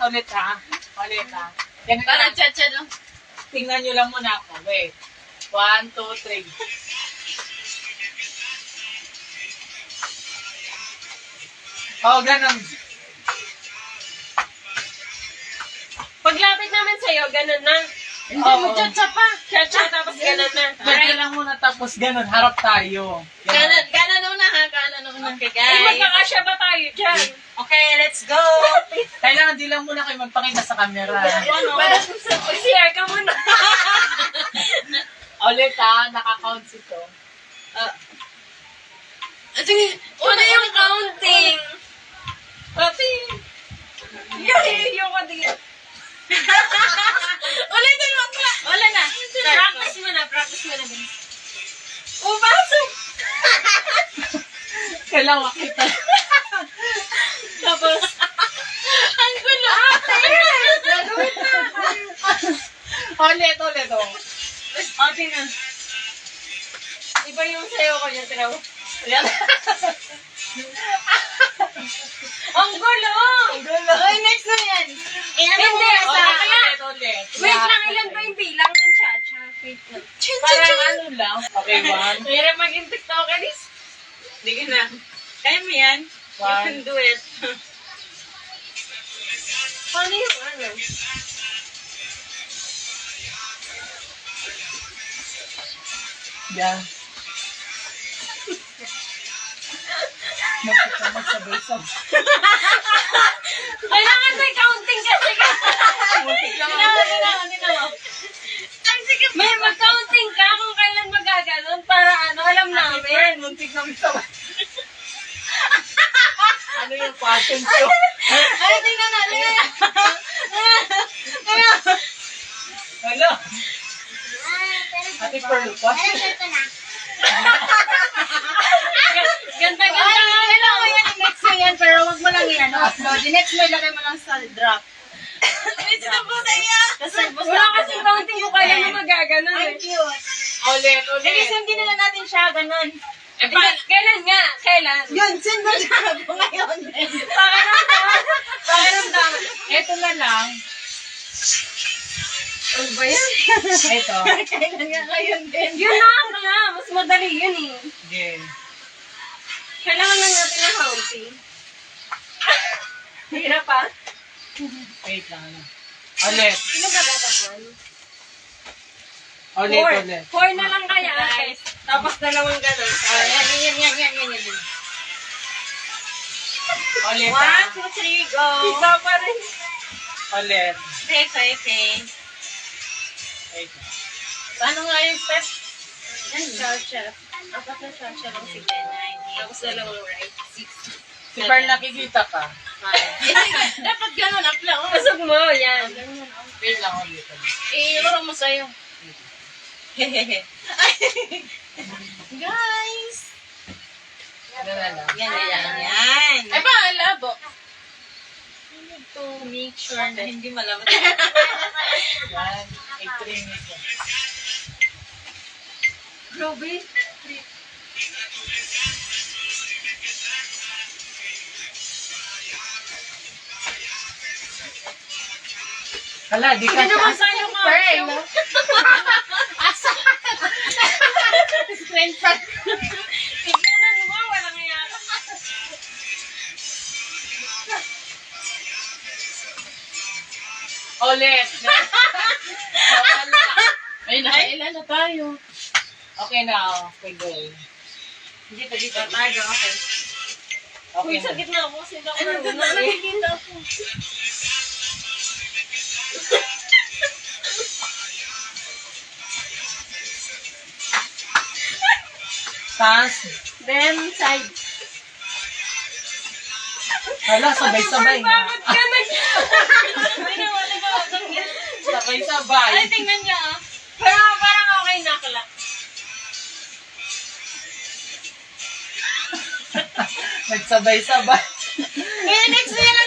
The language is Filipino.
Ulit ha. Ulit ha. Yan Parang na. cha-cha lang. Tingnan nyo lang muna ako. Wait. 1, 2, 3. Oh, ganun. Paglapit namin sa'yo, ganun na. Hindi mo cha-cha pa. Cha-cha, tapos ganun na. Ganun lang muna tapos ganun. Harap tayo. Ganun, ganun una ha, ganun una. Okay, guys. Magkakasya ba tayo dyan? Okay, let's go! Kailangan di lang muna kayo magpakita sa camera. Mag-share ka muna. Ulit ha. Naka-count ito. Sige, una yung counting. Pati. Yung ko din. Ulitin mo ka. Wala na. Practice mo na, practice mo na. Pasok! Kailangan makita. Tapos, ang gulo ate! Gagawin na! Ulit, ulit. Oh. Ate na. Iba yung sayo ko niya, tinaw. Ayan. Ang gulo! Ang gulo. Okay, next na yan. Hindi, Ulit, kaya, ulit. wait lang, ilan ba yung bilang ng cha-cha? Wait lang. Parang ano lang. Okay, 1. Mahirap maging TikTokeris. Sige na. Kaya mo yan. You can do it. Paano yung ano? Yan. Magsabay-sabay. Kailangan may counting kasi ka. Muntik lang. May mag-counting ka kung kailan magaganon para ano, alam namin. Muntik lang sabay. Ano yung passion ko? Ay, tingnan natin. Ano? Ate Pearl, passion. Ganda-ganda. Kailangan mo yan, next mo yan, pero wag mo lang yan, upload. The next mo, ilagay mo lang sa drop. It's the puta niya. Kasi, Wala kasi counting ko kailan mo magaganon Ang eh. cute. Ulit, Sige, ulit. send din na natin siya, ganun. Kailan nga? Kailan? Yun, send mo siya ako ngayon. Pakiramdam. Ito na lang. Ano ba yan? Ito. Kailan nga ngayon din. Yun na nga. Mas madali yun eh. Game. Kailangan lang natin ng counting. Hirap pa. Wait lang. Ulit. Sino ba datapan? Ulit, ulit. 4 na lang kaya. Guys. Tapos dalawang ganun. Yan. Ulit. 1, 2, 3, go. Iba pa rin. Ulit. Okay. Wait lang. Paano nga yung step? Cha-cha. Apat na cha-cha lang si Benay. Tapos dalawang right. 6. Si Pearl, nakikita ka. Dapat ganun, up lang. Pasok mo. Yan. Wait lang, ulit. Iuro mo sa'yo. Guys! Ano na lang. Yan. Ay ba, labo. To make sure na hindi malaman. Yan. 8 minutes. Grabe. Hala, di ka Hindi naman sa'yo nga. Pearl. Screen shot. Tignan mo, walang yara. Ulit. Wala. Ay, nakailan na tayo. Okay na. Okay, go. Dito tayo. Okay. Okay Uy, sa na. gitna ako. Sila ko Ano, na doon una na eh. nakikita ako. Taas. Then, side. Hala, sabay-sabay na. Bakit ka nag... Sabay-sabay. Ay, tingnan niya ah. Parang okay na kala. Nagsabay-sabay. Next na yan